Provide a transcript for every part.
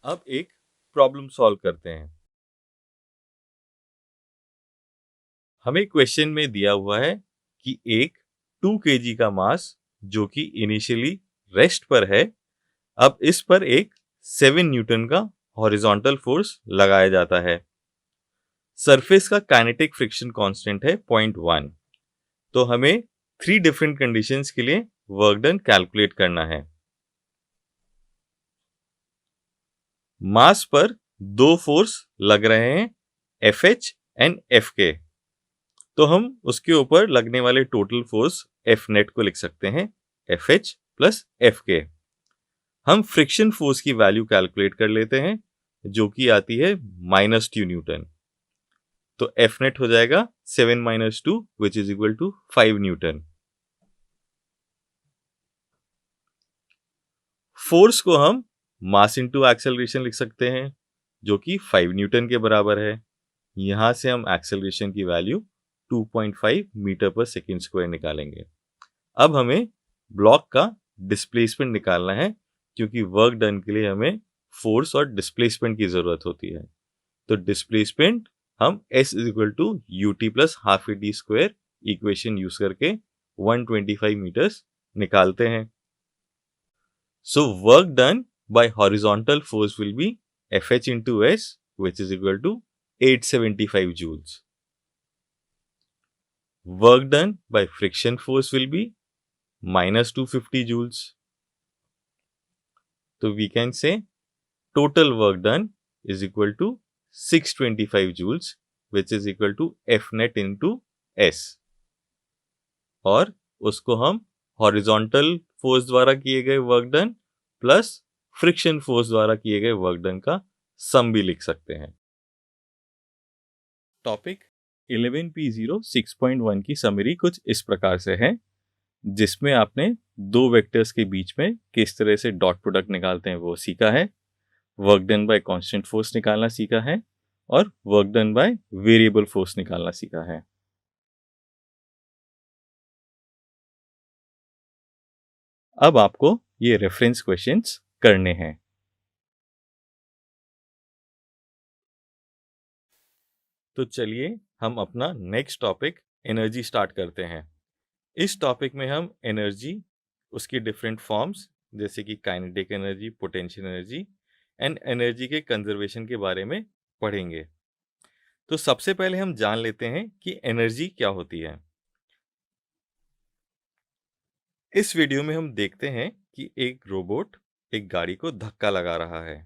अब एक problem solve करते हैं। हमें क्वेश्चन में दिया हुआ है कि एक 2 केजी का मास जो कि इनिशियली रेस्ट पर है, अब इस पर एक 7 न्यूटन का हॉरिजॉन्टल फोर्स लगाया जाता है। सरफेस का काइनेटिक फ्रिक्शन कांस्टेंट है 0.1। तो हमें 3 डिफरेंट कंडीशंस के लिए वर्क डन कैलकुलेट करना है। मास पर दो फोर्स लग रहे हैं, FH एंड FK। तो हम उसके ऊपर लगने वाले टोटल फोर्स F नेट को लिख सकते हैं FH प्लस FK। हम फ्रिक्शन फोर्स की वैल्यू कैलकुलेट कर लेते हैं जो कि आती है -2 न्यूटन। तो F नेट हो जाएगा 7 - 2 which is equal to 5 newton. Force को हम मास इनटू एक्सेलरेशन लिख सकते हैं जो कि 5 न्यूटन के बराबर है। यहां से हम एक्सेलरेशन की value 2.5 metre per second square निकालेंगे। अब हमें ब्लॉक का डिस्प्लेसमेंट निकालना है क्योंकि वर्क डन के लिए हमें फोर्स और डिस्प्लेसमेंट की जरूरत होती है। तो डिस्प्लेसमेंट हम S is equal to UT plus half AD square equation use करके 125 मीटर्स निकालते हैं। So work done by horizontal force will be FH into S, which is equal to 875 joules. Work done by friction force will be minus 250 joules. So we can say total work done is equal to 625 joules, which is equal to F net into S. और उसको हम horizontal force द्वारा किए गए work done plus friction force द्वारा किए गए work done का सम भी लिख सकते हैं। टॉपिक 11P0 6.1 की समरी कुछ इस प्रकार से है, जिसमें आपने दो वेक्टर्स के बीच में किस तरह से डॉट प्रोडक्ट निकालते हैं वो सीखा है, work done bye constant force निकालना सीखा है और work done by variable force निकालना सीखा है। अब आपको ये रेफरेंस क्वेश्चंस करने हैं। तो चलिए हम अपना नेक्स्ट टॉपिक एनर्जी स्टार्ट करते हैं। इस टॉपिक में हम एनर्जी, उसकी डिफरेंट फॉर्म्स जैसे कि kinetic energy, potential energy and energy के कंजर्वेशन के बारे में पढ़ेंगे। तो सबसे पहले हम जान लेते हैं कि एनर्जी क्या होती है। इस वीडियो में हम देखते हैं कि एक रोबोट एक गाड़ी को धक्का लगा रहा है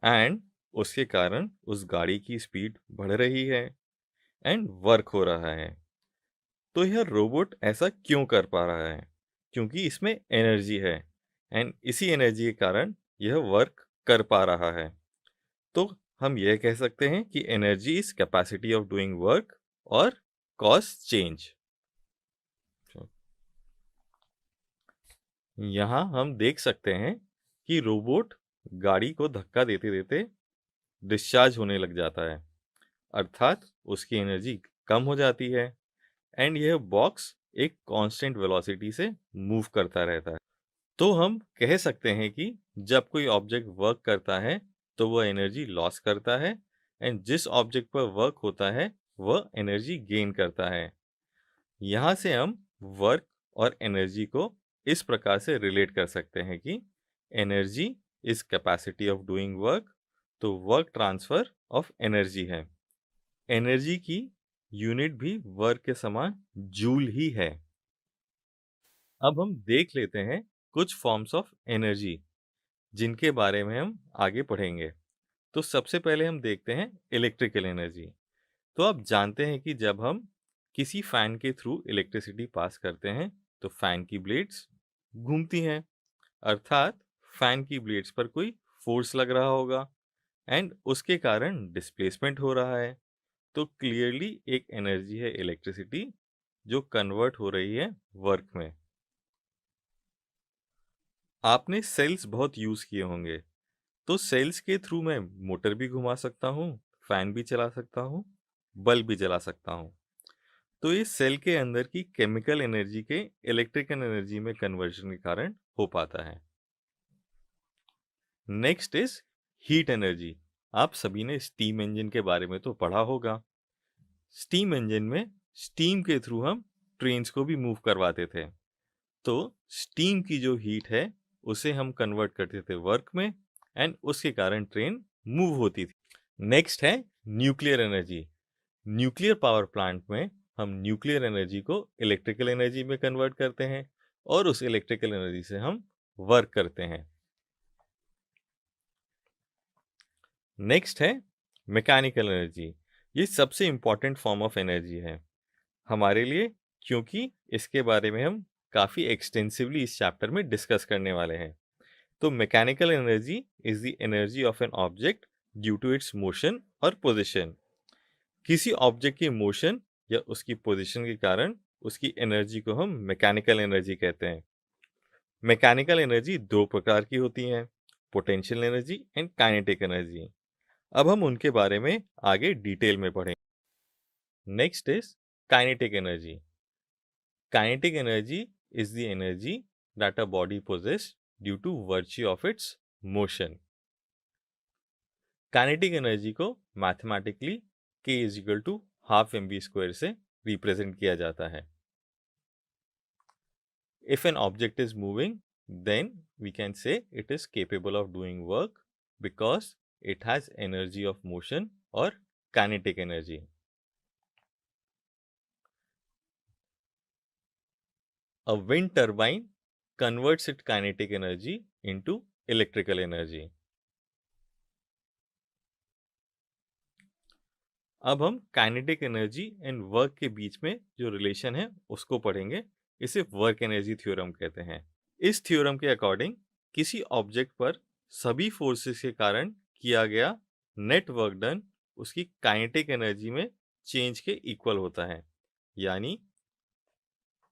एंड उसके कारण उस गाड़ी की स्पीड बढ़ रही है एंड वर्क हो रहा है। तो यह रोबोट ऐसा क्यों कर पा रहा है? क्योंकि इसमें एनर्जी है एंड इसी एनर्जी के कारण यह वर्क कर पा रहा है। तो हम यह कह सकते हैं कि energy is capacity of doing work और कॉज चेंज। यहाँ हम देख सकते हैं कि रोबोट गाड़ी को धक्का देते देते डिस्चार्ज होने लग जाता है, अर्थात उसकी एनर्जी कम हो जाती है एंड यह बॉक्स एक कांस्टेंट वेलोसिटी से मूव करता रहता है। तो हम कह सकते हैं कि जब कोई ऑब्जेक्ट वर्क करता है तो वह एनर्जी लॉस करता है एंड जिस ऑब्जेक्ट पर वर्क होता है वह एनर्जी गेन करता है। यहाँ से हम वर्क और एनर्जी को इस प्रकार से रिलेट कर सकते हैं कि energy is capacity of doing work, तो वर्क ट्रांसफर ऑफ एनर्जी है। एनर्जी की यूनिट भी वर्क के समान जूल ही है। अब हम देख लेते हैं कुछ फॉर्म्स ऑफ एनर्जी जिनके बारे में हम आगे पढ़ेंगे। तो सबसे पहले हम देखते हैं इलेक्ट्रिकल एनर्जी। तो आप जानते हैं कि जब हम किसी फैन के थ्रू इलेक्ट्रिसिटी पास करते हैं तो फैन की ब्लेड्स घूमती हैं, अर्थात फैन की ब्लेड्स पर कोई फोर्स लग रहा होगा एंड उसके कारण डिस्प्लेसमेंट हो रहा है। तो क्लियरली एक एनर्जी है इलेक्ट्रिसिटी जो कन्वर्ट हो रही है वर्क में। आपने सेल्स बहुत यूज किए होंगे, तो सेल्स के थ्रू मैं मोटर भी घुमा सकता हूँ, फैन भी चला सकता हूँ, बल्ब भी जला सकता हूँ। तो ये सेल के अंदर की केमिकल एनर्जी के इलेक्ट्रिकल एनर्जी में कन्वर्जन के कारण हो पाता है। Next is heat energy. आप सभी ने स्टीम इंजन के बारे में तो पढ़ा होगा। स्टीम इंजन में स्टीम के थ्रू हम ट्रेन्स को भी मूव करवाते थे। तो स्टीम की जो हीट है उसे हम कन्वर्ट करते थे वर्क में, एंड उसके कारण ट्रेन मूव होती थी। नेक्स्ट है nuclear energy. Nuclear power plant में हम न्यूक्लियर एनर्जी को इलेक्ट्रिकल एनर्जी में कन्वर्ट करते हैं और उस इलेक्ट्रिकल एनर्जी से हम वर्क करते हैं। नेक्स्ट है मैकेनिकल एनर्जी। ये सबसे इंपॉर्टेंट फॉर्म ऑफ एनर्जी है हमारे लिए, क्योंकि इसके बारे में हम काफ़ी एक्सटेंसिवली इस चैप्टर में डिस्कस करने वाले हैं। तो mechanical energy is the energy of an object due to its motion और पोजिशन। किसी ऑब्जेक्ट की मोशन या उसकी पोजीशन के कारण उसकी एनर्जी को हम मैकेनिकल एनर्जी कहते हैं। मैकेनिकल एनर्जी दो प्रकार की होती हैं, potential energy and kinetic energy. अब हम उनके बारे में आगे डिटेल में पढ़ें। Next is kinetic energy. Kinetic energy is the energy that a body possess due to virtue of its motion. Kinetic energy को mathematically K is equal to half mv² से रिप्रेजेंट किया जाता है। If an object is moving, then we can say it is capable of doing work because it has energy of motion or kinetic energy. A wind turbine converts its kinetic energy into electrical energy. अब हम kinetic energy and work के बीच में जो relation है उसको पढ़ेंगे। इसे work energy theorem कहते हैं। इस थ्योरम के अकॉर्डिंग किसी ऑब्जेक्ट पर सभी फोर्सेस के कारण किया गया नेट वर्क डन उसकी काइनेटिक एनर्जी में चेंज के इक्वल होता है। यानी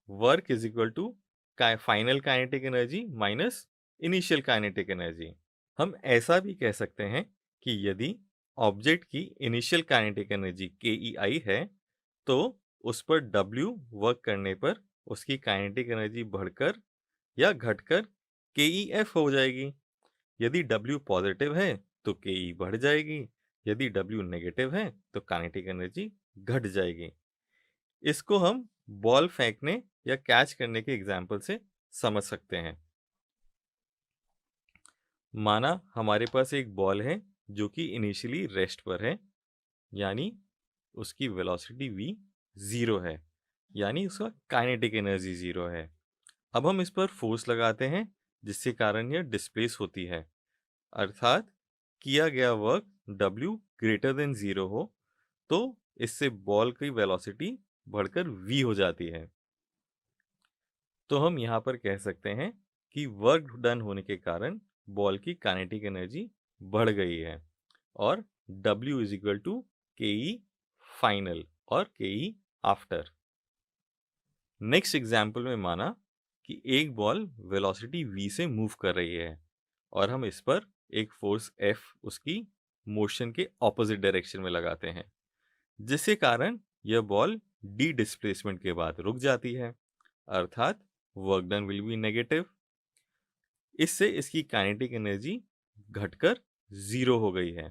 work is equal to final kinetic energy minus initial kinetic energy. हम ऐसा भी कह सकते हैं कि यदि ऑब्जेक्ट की इनिशियल काइनेटिक एनर्जी KEI है तो उस पर W वर्क करने पर उसकी काइनेटिक एनर्जी बढ़कर या घटकर KEF हो जाएगी। यदि W पॉजिटिव है तो KE बढ़ जाएगी, यदि W नेगेटिव है तो काइनेटिक एनर्जी घट जाएगी। इसको हम बॉल फेंकने या कैच करने के एग्जाम्पल से समझ सकते हैं। माना हमारे पास एक बॉल है जो कि इनिशियली रेस्ट पर है, यानी उसकी वेलोसिटी v 0 है, यानी उसका काइनेटिक एनर्जी 0 है। अब हम इस पर फोर्स लगाते हैं जिसके कारण यह डिस्प्लेस होती है, अर्थात किया गया वर्क W ग्रेटर देन 0 हो तो इससे बॉल की वेलोसिटी बढ़कर v हो जाती है। तो हम यहाँ पर कह सकते हैं कि वर्क डन होने के कारण बॉल की काइनेटिक एनर्जी बढ़ गई है और W is equal to KE final और KE आफ्टर। नेक्स्ट एग्जाम्पल में माना कि एक बॉल वेलोसिटी v से मूव कर रही है और हम इस पर एक फोर्स F उसकी मोशन के ऑपोजिट डायरेक्शन में लगाते हैं, जिसके कारण यह बॉल डी डिस्प्लेसमेंट के बाद रुक जाती है, अर्थात work done will be negative. इससे इसकी काइनेटिक एनर्जी घटकर 0 हो गई है।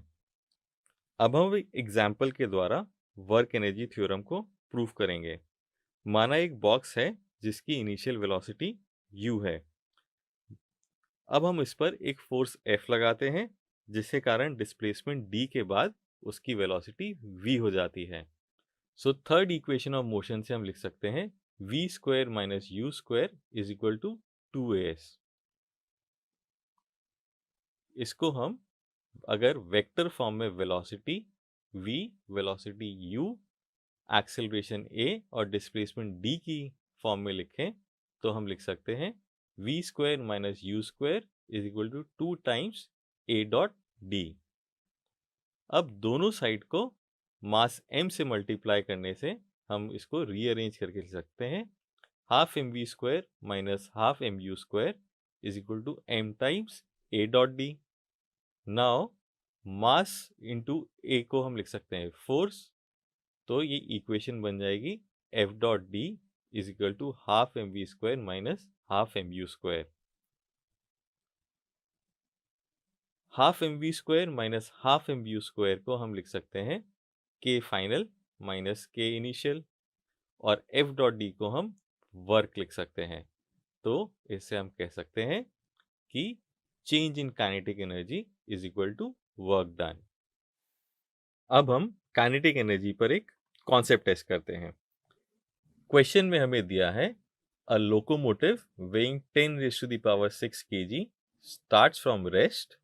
अब हम एक एग्जाम्पल के द्वारा वर्क एनर्जी थ्योरम को प्रूव करेंगे। माना एक बॉक्स है जिसकी इनिशियल वेलोसिटी u है। अब हम इस पर एक फोर्स F लगाते हैं जिसके कारण डिस्प्लेसमेंट d के बाद उसकी वेलोसिटी v हो जाती है। So third equation of motion से हम लिख सकते हैं v² minus u² is equal to 2as। इसको हम अगर वेक्टर फॉर्म में velocity v, velocity u, acceleration a और डिस्प्लेसमेंट d की फॉर्म में लिखें तो हम लिख सकते हैं v² minus u² is equal to 2 times a dot d। अब दोनों साइड को मास m से मल्टीप्लाई करने से हम इसको रीअरेंज करके लिख सकते हैं half mv² minus half mu² is equal to m times a dot d। Now mass into a को हम लिख सकते हैं फोर्स, तो ये इक्वेशन बन जाएगी F dot d is equal to half mv² minus half mu²। Half M V square minus half M U square को हम लिख सकते हैं K final minus K initial, और एफ डॉट डी को हम वर्क लिख सकते हैं। तो इससे हम कह सकते हैं कि change in kinetic energy is equal to work done. अब हम काइनेटिक एनर्जी पर एक कॉन्सेप्ट टेस्ट करते हैं। क्वेश्चन में हमें दिया है अ locomotive weighing 10 raised to the power 6 kg starts from rest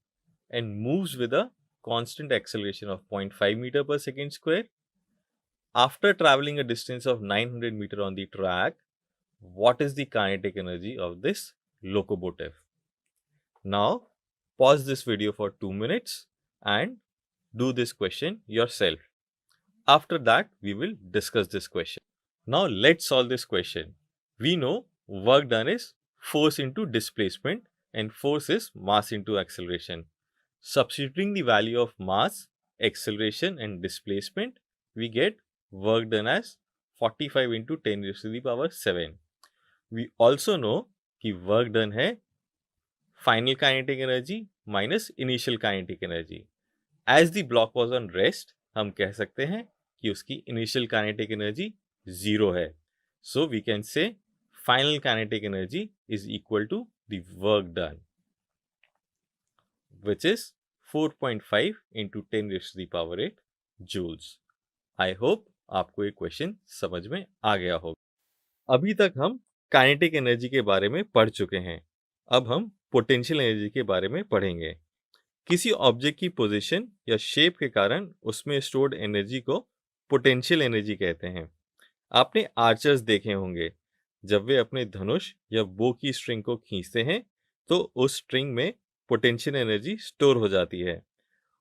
and moves with a constant acceleration of 0.5 meter per second square. After traveling a distance of 900 meter on the track, what is the kinetic energy of this locomotive? Now, pause this video for 2 minutes and do this question yourself. After that, we will discuss this question. Now, let's solve this question. We know work done is force into displacement and force is mass into acceleration. Substituting the value of mass, acceleration and displacement, we get work done as 45 into 10 raised to the power 7. We also know कि work done है final kinetic energy minus initial kinetic energy. As the block was on rest, हम कह सकते हैं कि उसकी initial kinetic energy 0 है. So we can say final kinetic energy is equal to the work done, which is 4.5 into 10 raised to the power 8 joules. I hope आपको ये question समझ में आ गया होगा। अभी तक हम काइनेटिक एनर्जी के बारे में पढ़ चुके हैं। अब हम पोटेंशियल एनर्जी के बारे में पढ़ेंगे। किसी ऑब्जेक्ट की पोजीशन या शेप के कारण उसमें स्टोर्ड एनर्जी को पोटेंशियल एनर्जी कहते हैं। आपने आर्चर्स देखे होंगे, जब वे अपने धनुष या बो की स्ट्रिंग को खींचते हैं तो उस स्ट्रिंग में पोटेंशियल एनर्जी स्टोर हो जाती है,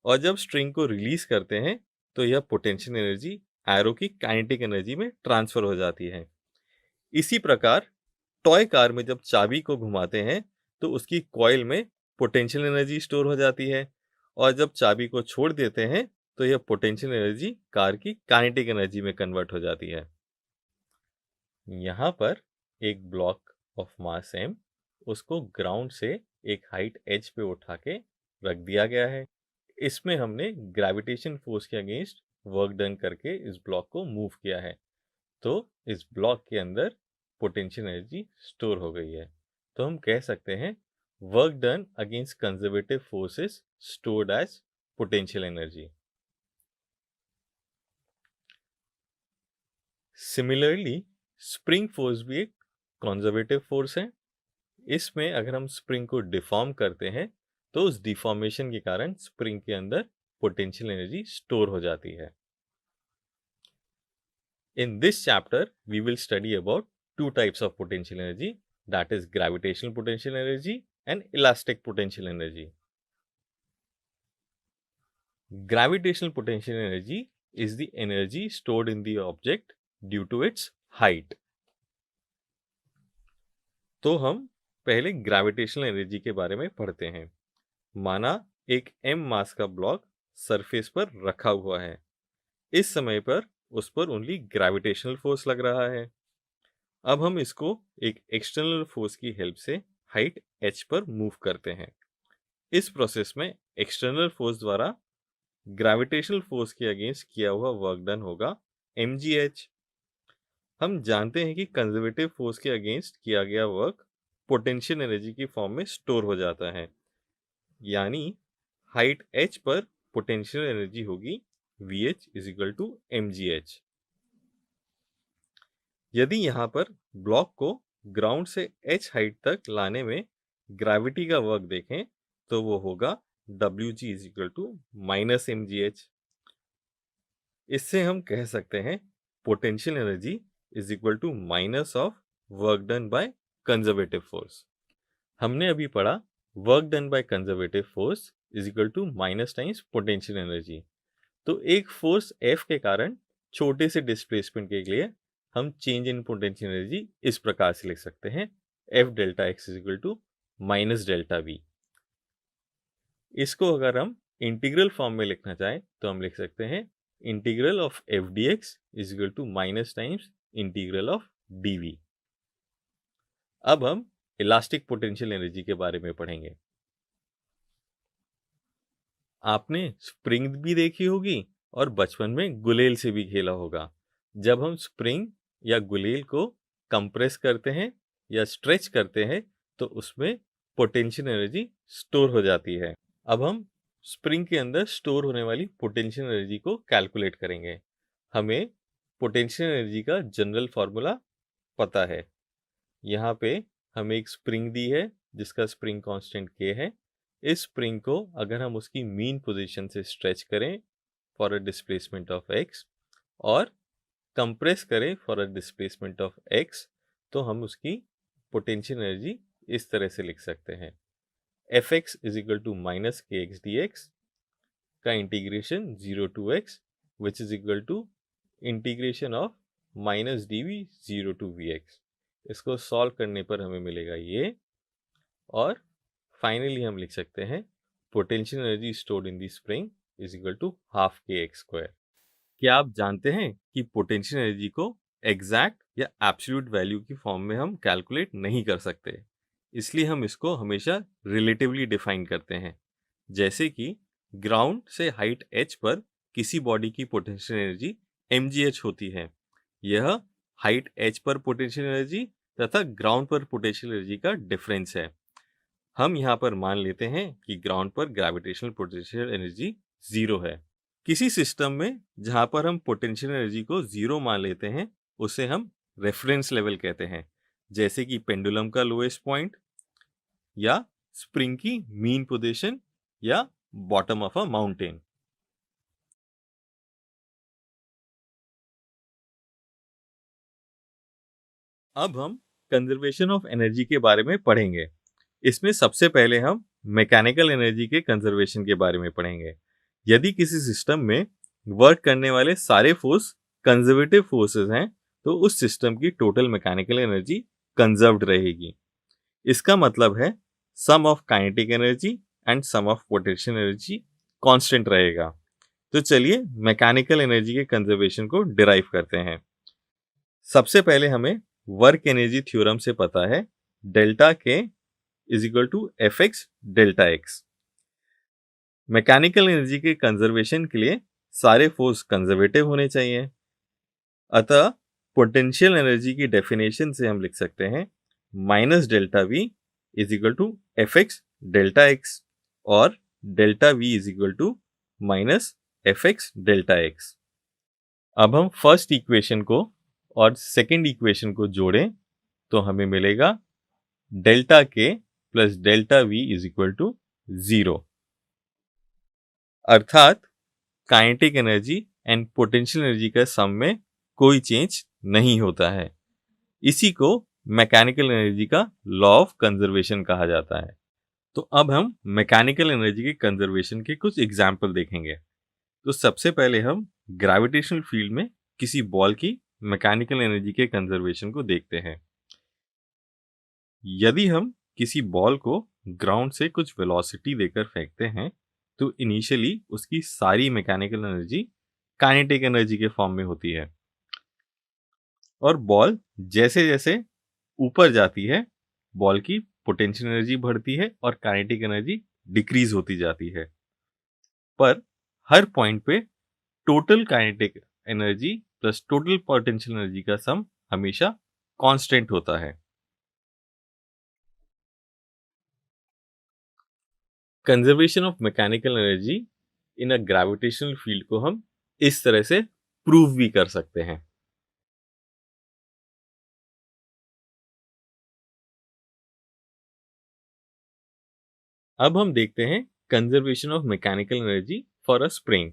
और जब स्ट्रिंग को रिलीज करते हैं तो यह पोटेंशियल एनर्जी एरो की काइनेटिक एनर्जी में ट्रांसफर हो जाती है। इसी प्रकार टॉय कार में जब चाबी को घुमाते हैं तो उसकी कॉइल में पोटेंशियल एनर्जी स्टोर हो जाती है, और जब चाबी को छोड़ देते हैं तो यह पोटेंशियल एनर्जी कार की काइनेटिक एनर्जी में कन्वर्ट हो जाती है। यहाँ पर एक ब्लॉक ऑफ मास m, उसको ग्राउंड से एक हाइट h पे उठा के रख दिया गया है। इसमें हमने ग्रेविटेशन फोर्स के अगेंस्ट वर्क डन करके इस ब्लॉक को मूव किया है, तो इस ब्लॉक के अंदर पोटेंशियल एनर्जी स्टोर हो गई है। तो हम कह सकते हैं work done against conservative forces stored as potential energy. Similarly spring force भी एक कंजर्वेटिव फोर्स है। इसमें अगर हम स्प्रिंग को डिफॉर्म करते हैं तो उस डिफॉर्मेशन के कारण स्प्रिंग के अंदर पोटेंशियल एनर्जी स्टोर हो जाती है। In this chapter, we will study about two types of potential energy, that is gravitational potential energy and elastic potential energy. Gravitational potential energy is the energy stored in the object due to its height. तो हम पहले gravitational energy के बारे में पढ़ते हैं। माना एक m मास का ब्लॉक सरफेस पर रखा हुआ है। इस समय पर उस पर ओनली ग्रेविटेशनल फोर्स लग रहा है। अब हम इसको एक एक्सटर्नल फोर्स की हेल्प से हाइट h पर मूव करते हैं। इस प्रोसेस में एक्सटर्नल फोर्स द्वारा ग्रेविटेशनल फोर्स के अगेंस्ट किया हुआ वर्क डन होगा mgh। हम जानते हैं कि कंजर्वेटिव फोर्स के अगेंस्ट किया गया वर्क पोटेंशियल एनर्जी की फॉर्म में स्टोर हो जाता है, यानी हाइट h पर पोटेंशियल एनर्जी होगी Vh is equal to mgh। यदि यहाँ पर ब्लॉक को ग्राउंड से h हाइट तक लाने में ग्रेविटी का वर्क देखें तो वो होगा Wg is equal to minus mgh। इससे हम कह सकते हैं potential energy is equal to minus of work done by conservative force. हमने अभी पढ़ा work done by conservative force is equal to minus times potential energy. तो एक फोर्स F के कारण छोटे से डिस्प्लेसमेंट के लिए हम चेंज इन पोटेंशियल एनर्जी इस प्रकार से लिख सकते हैं F delta x is equal to minus delta v। इसको अगर हम इंटीग्रल फॉर्म में लिखना चाहें तो हम लिख सकते हैं integral of F D X is equal to minus times integral of dv। अब हम इलास्टिक पोटेंशियल एनर्जी के बारे में पढ़ेंगे। आपने स्प्रिंग भी देखी होगी और बचपन में गुलेल से भी खेला होगा। जब हम स्प्रिंग या गुलेल को कंप्रेस करते हैं या स्ट्रेच करते हैं तो उसमें पोटेंशियल एनर्जी स्टोर हो जाती है। अब हम स्प्रिंग के अंदर स्टोर होने वाली पोटेंशियल एनर्जी को कैलकुलेट करेंगे। हमें पोटेंशियल एनर्जी का जनरल फॉर्मूला पता है। यहाँ पे हमें एक स्प्रिंग दी है जिसका स्प्रिंग कांस्टेंट k है। इस स्प्रिंग को अगर हम उसकी मीन पोजीशन से स्ट्रेच करें for a displacement of x और कंप्रेस करें for a displacement of x, तो हम उसकी पोटेंशियल एनर्जी इस तरह से लिख सकते हैं। Fx is equal to minus K X D X का integration 0 to x which is equal to integration of minus D V 0 to V X. इसको सॉल्व करने पर हमें मिलेगा ये, और फाइनली हम लिख सकते हैं potential energy stored in the spring is equal to half K X square. क्या आप जानते हैं कि पोटेंशियल एनर्जी को एग्जैक्ट या एब्सोल्यूट वैल्यू की फॉर्म में हम कैलकुलेट नहीं कर सकते, इसलिए हम इसको हमेशा रिलेटिवली डिफाइन करते हैं। जैसे कि ग्राउंड से हाइट h पर किसी बॉडी की पोटेंशियल एनर्जी mgh होती है। यह हाइट h पर पोटेंशियल एनर्जी तथा ग्राउंड पर पोटेंशियल एनर्जी का डिफरेंस है। हम यहाँ पर मान लेते हैं कि ग्राउंड पर ग्रेविटेशनल पोटेंशियल एनर्जी 0 है। किसी सिस्टम में जहाँ पर हम पोटेंशियल एनर्जी को 0 मान लेते हैं उसे हम रेफरेंस लेवल कहते हैं, जैसे कि पेंडुलम का लोएस्ट पॉइंट या स्प्रिंग की मीन पोजीशन या बॉटम ऑफ अ माउंटेन। अब हम कंजर्वेशन ऑफ एनर्जी के बारे में पढ़ेंगे। इसमें सबसे पहले हम मैकेनिकल एनर्जी के कंजर्वेशन के बारे में पढ़ेंगे। यदि किसी सिस्टम में वर्क करने वाले सारे फोर्स कंजर्वेटिव फोर्सेस हैं तो उस सिस्टम की टोटल मैकेनिकल एनर्जी कंजर्व्ड रहेगी। इसका मतलब है sum of kinetic energy and sum of potential energy constant रहेगा। तो चलिए मैकेनिकल एनर्जी के कंजर्वेशन को डिराइव करते हैं। सबसे पहले हमें वर्क एनर्जी थ्योरम से पता है delta K is equal to F X delta X. Mechanical energy के कंजर्वेशन के लिए सारे फोर्स कंजर्वेटिव होने चाहिए। अतः पोटेंशियल एनर्जी की डेफिनेशन से हम लिख सकते हैं minus delta V is equal to F X delta X और delta V is equal to minus F X delta X. अब हम फर्स्ट इक्वेशन को और सेकेंड इक्वेशन को जोड़ें तो हमें मिलेगा delta K plus delta V is equal to 0। अर्थात kinetic energy and potential energy का सम में कोई चेंज नहीं होता है। इसी को मैकेनिकल एनर्जी का लॉ ऑफ कंजर्वेशन कहा जाता है। तो अब हम मैकेनिकल एनर्जी के कंजर्वेशन के कुछ एग्जाम्पल देखेंगे। तो सबसे पहले हम ग्रेविटेशनल फील्ड में किसी बॉल की मैकेनिकल एनर्जी के कंजर्वेशन को देखते हैं। यदि हम किसी बॉल को ग्राउंड से कुछ वेलोसिटी देकर फेंकते हैं तो इनिशियली उसकी सारी मैकेनिकल एनर्जी काइनेटिक एनर्जी के फॉर्म में होती है, और बॉल जैसे जैसे ऊपर जाती है बॉल की पोटेंशियल एनर्जी बढ़ती है और काइनेटिक एनर्जी डिक्रीज होती जाती है। पर हर पॉइंट पे total kinetic energy plus total potential energy का सम हमेशा कांस्टेंट होता है। Conservation of mechanical energy in a gravitational field को हम इस तरह से प्रूव भी कर सकते हैं। अब हम देखते हैं conservation of mechanical energy for a spring.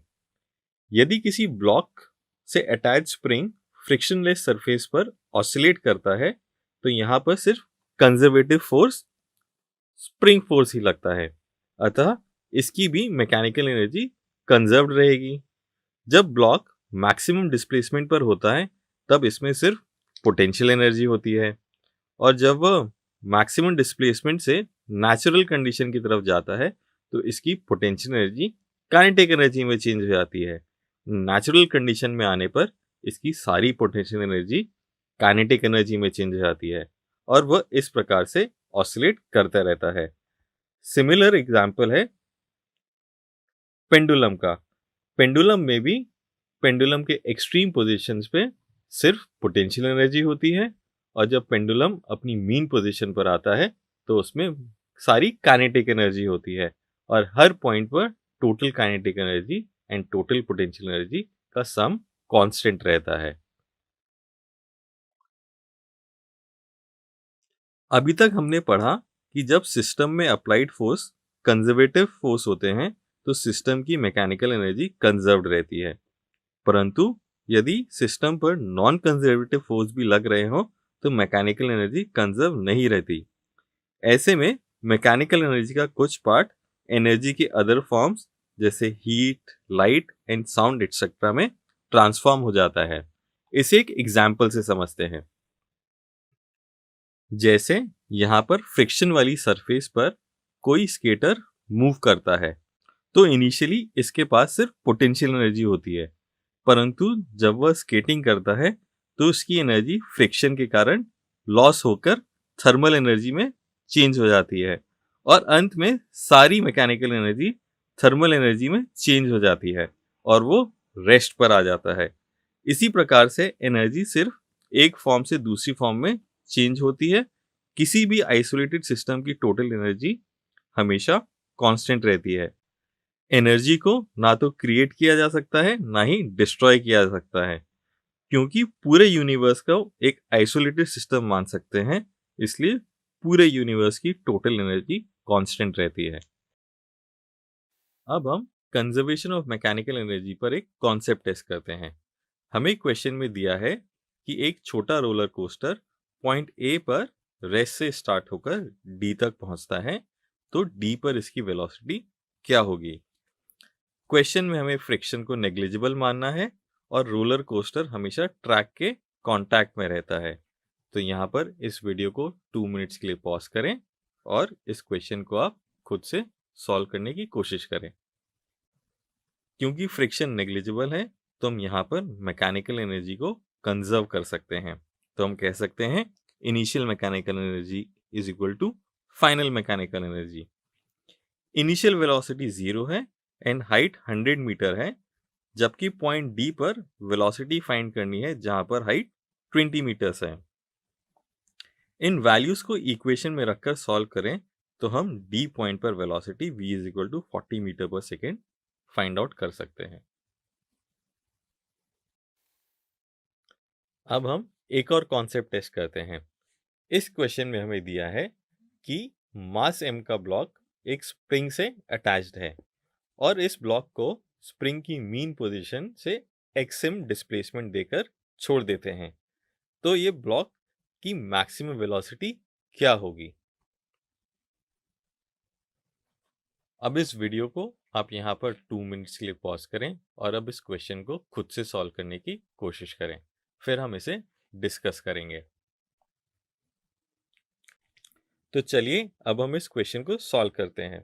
यदि किसी ब्लॉक से अटैच स्प्रिंग फ्रिक्शनलेस सरफेस पर ऑसिलेट करता है तो यहाँ पर सिर्फ कंजर्वेटिव फोर्स स्प्रिंग फोर्स ही लगता है, अतः इसकी भी मैकेनिकल एनर्जी कंजर्व्ड रहेगी। जब ब्लॉक मैक्सिमम डिस्प्लेसमेंट पर होता है तब इसमें सिर्फ पोटेंशियल एनर्जी होती है, और जब वह मैक्सिमम डिस्प्लेसमेंट से नेचुरल कंडीशन की तरफ जाता है तो इसकी पोटेंशियल एनर्जी काइनेटिक एनर्जी में चेंज हो जाती है। नेचुरल कंडीशन में आने पर इसकी सारी पोटेंशियल एनर्जी काइनेटिक एनर्जी में चेंज हो जाती है और वह इस प्रकार से ऑसिलेट करता रहता है। सिमिलर एग्जाम्पल है पेंडुलम का। पेंडुलम में भी पेंडुलम के एक्सट्रीम पोजीशंस पे सिर्फ पोटेंशियल एनर्जी होती है, और जब पेंडुलम अपनी मीन पोजीशन पर आता है तो उसमें सारी काइनेटिक एनर्जी होती है, और हर पॉइंट पर total kinetic energy and total potential energy का सम कांस्टेंट रहता है। अभी तक हमने पढ़ा कि जब सिस्टम में अप्लाइड फोर्स कंजर्वेटिव फोर्स होते हैं तो सिस्टम की मैकेनिकल एनर्जी कंजर्व्ड रहती है, परंतु यदि सिस्टम पर नॉन कंजर्वेटिव फोर्स भी लग रहे हो तो मैकेनिकल एनर्जी कंजर्व नहीं रहती। ऐसे में मैकेनिकल एनर्जी का कुछ पार्ट एनर्जी के अदर फॉर्म्स जैसे heat, light and sound etcetera में ट्रांसफॉर्म हो जाता है। इसे एक एग्जाम्पल से समझते हैं। जैसे यहाँ पर फ्रिक्शन वाली सरफेस पर कोई स्केटर मूव करता है तो इनिशियली इसके पास सिर्फ पोटेंशियल एनर्जी होती है, परंतु जब वह स्केटिंग करता है तो उसकी एनर्जी फ्रिक्शन के कारण लॉस होकर थर्मल एनर्जी में चेंज हो जाती है, और अंत में सारी मैकेनिकल एनर्जी थर्मल एनर्जी में चेंज हो जाती है और वो रेस्ट पर आ जाता है। इसी प्रकार से एनर्जी सिर्फ एक फॉर्म से दूसरी फॉर्म में चेंज होती है। किसी भी आइसोलेटेड सिस्टम की टोटल एनर्जी हमेशा कांस्टेंट रहती है। एनर्जी को ना तो क्रिएट किया जा सकता है ना ही डिस्ट्रॉय किया जा सकता है, क्योंकि पूरे यूनिवर्स को एक आइसोलेटेड सिस्टम मान सकते हैं, इसलिए पूरे यूनिवर्स की टोटल एनर्जी कांस्टेंट रहती है। अब हम कंजर्वेशन ऑफ मैकेनिकल एनर्जी पर एक कॉन्सेप्ट टेस्ट करते हैं। हमें क्वेश्चन में दिया है कि एक छोटा रोलर कोस्टर पॉइंट ए पर रेस्ट से स्टार्ट होकर डी तक पहुंचता है, तो डी पर इसकी वेलोसिटी क्या होगी। क्वेश्चन में हमें फ्रिक्शन को नेग्लिजिबल मानना है और रोलर कोस्टर हमेशा ट्रैक के कांटेक्ट में रहता है। तो यहाँ पर इस वीडियो को 2 मिनट्स के लिए पॉज करें और इस क्वेश्चन को आप खुद से सॉल्व करने की कोशिश करें। क्योंकि फ्रिक्शन नेग्लिजिबल है तो हम यहाँ पर मैकेनिकल एनर्जी को कंजर्व कर सकते हैं। तो हम कह सकते हैं initial mechanical energy is equal to final mechanical energy. Initial velocity 0 है एंड हाइट 100 मीटर है, जबकि पॉइंट डी पर वेलोसिटी फाइंड करनी है जहां पर हाइट 20 मीटर्स है। इन वैल्यूज को इक्वेशन में रखकर सॉल्व करें तो हम डी पॉइंट पर velocity v is equal to 40 metre per second find out कर सकते हैं। अब हम एक और कॉन्सेप्ट टेस्ट करते हैं। इस क्वेश्चन में हमें दिया है कि मास m का ब्लॉक एक स्प्रिंग से अटैच्ड है और इस ब्लॉक को स्प्रिंग की मीन पोजीशन से xm डिस्प्लेसमेंट देकर छोड़ देते हैं, तो ये ब्लॉक की मैक्सिमम वेलोसिटी क्या होगी। अब इस वीडियो को आप यहाँ पर 2 मिनट्स के लिए पॉज करें और अब इस क्वेश्चन को खुद से सॉल्व करने की कोशिश करें, फिर हम इसे डिस्कस करेंगे। तो चलिए अब हम इस क्वेश्चन को सॉल्व करते हैं।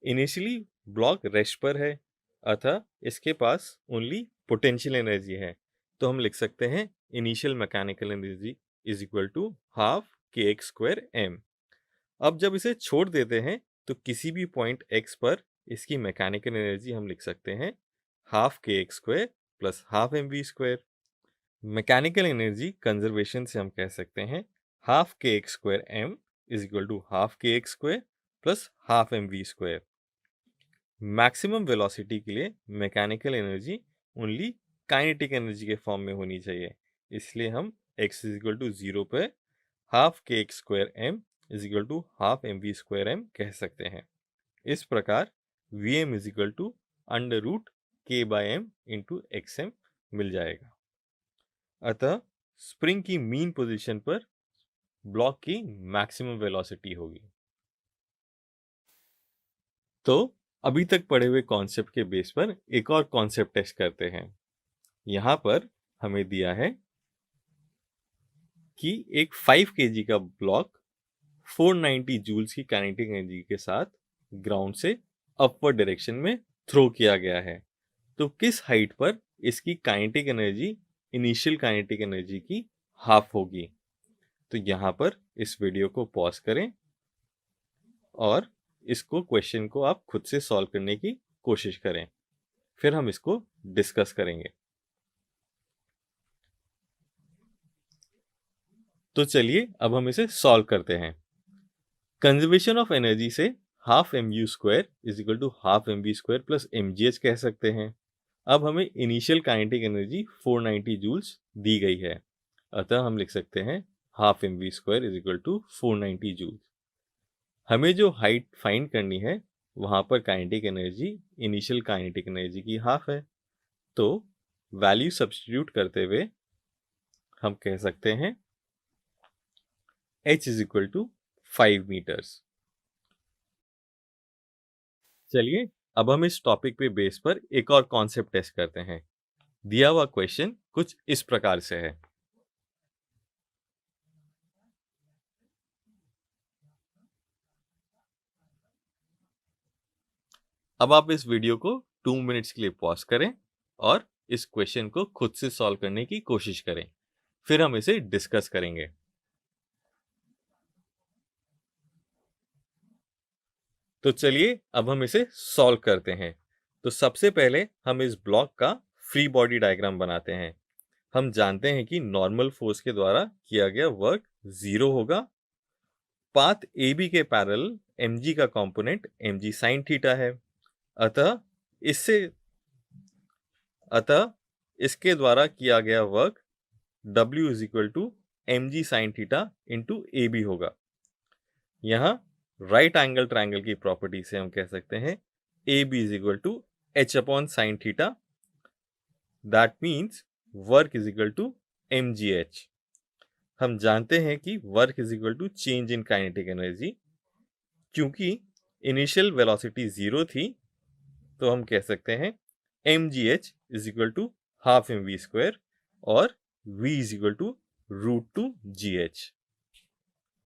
इनिशियली ब्लॉक रेस्ट पर है, अतः इसके पास ओनली पोटेंशियल एनर्जी है, तो हम लिख सकते हैं initial mechanical energy is equal to half K X square M. अब जब इसे छोड़ देते हैं तो किसी भी पॉइंट x पर इसकी मैकेनिकल एनर्जी हम लिख सकते हैं half K X square plus half M V square. Mechanical energy conservation से हम कह सकते हैं half K X square M is equal to half K X square plus half M V square. Maximum velocity के लिए mechanical energy only kinetic energy के form में होनी चाहिए, इसलिए हम x इज इक्वल टू 0 पर half K X square M is equal to half M V square M कह सकते हैं। इस प्रकार V M is equal to under root K by M into X M मिल जाएगा। अतः स्प्रिंग की मीन पोजीशन पर ब्लॉक की मैक्सिमम वेलोसिटी होगी। तो अभी तक पढ़े हुए कॉन्सेप्ट के बेस पर एक और कॉन्सेप्ट टेस्ट करते हैं। यहां पर हमें दिया है कि एक 5 kg का ब्लॉक 490 जूल्स की काइनेटिक एनर्जी के साथ ग्राउंड से अपवर्ड डायरेक्शन में थ्रो किया गया है, तो किस हाइट पर इसकी kinetic energy initial kinetic energy की हाफ होगी। तो यहाँ पर इस वीडियो को पॉज करें और इसको क्वेश्चन को आप खुद से सॉल्व करने की कोशिश करें, फिर हम इसको डिस्कस करेंगे। तो चलिए अब हम इसे सॉल्व करते हैं। कंजर्वेशन ऑफ एनर्जी से half mv² is equal to half mv² plus mgh कह सकते हैं। अब हमें इनिशियल काइनेटिक एनर्जी 490 जूल्स दी गई है, अतः हम लिख सकते हैं half mv² is equal to 490 joules. हमें जो हाइट फाइंड करनी है वहां पर kinetic energy initial kinetic energy की हाफ है, तो वैल्यू सब्स्टिट्यूट करते हुए हम कह सकते हैं h is equal to 5 metres. चलिए अब हम इस टॉपिक पे बेस पर एक और कॉन्सेप्ट टेस्ट करते हैं। दिया हुआ क्वेश्चन कुछ इस प्रकार से है। अब आप इस वीडियो को 2 मिनट्स के लिए पॉज करें और इस क्वेश्चन को खुद से सॉल्व करने की कोशिश करें, फिर हम इसे डिस्कस करेंगे। तो चलिए अब हम इसे सॉल्व करते हैं। तो सबसे पहले हम इस ब्लॉक का फ्री बॉडी डायग्राम बनाते हैं। हम जानते हैं कि नॉर्मल फोर्स के द्वारा किया गया वर्क 0 होगा। पाथ ए बी के पैरेलल mg का कंपोनेंट mg sin थीटा है, अतः इसके द्वारा किया गया work W is equal to mg sin theta into A B होगा। यहाँ राइट एंगल ट्राइंगल की प्रॉपर्टी से हम कह सकते हैं ए बी is equal to h upon sine theta, that means work is equal to mgh। हम जानते हैं कि work is equal to change in kinetic energy. क्योंकि इनिशियल वेलोसिटी 0 थी, तो हम कह सकते हैं mgh is equal to half mv² और v is equal to √2 gh।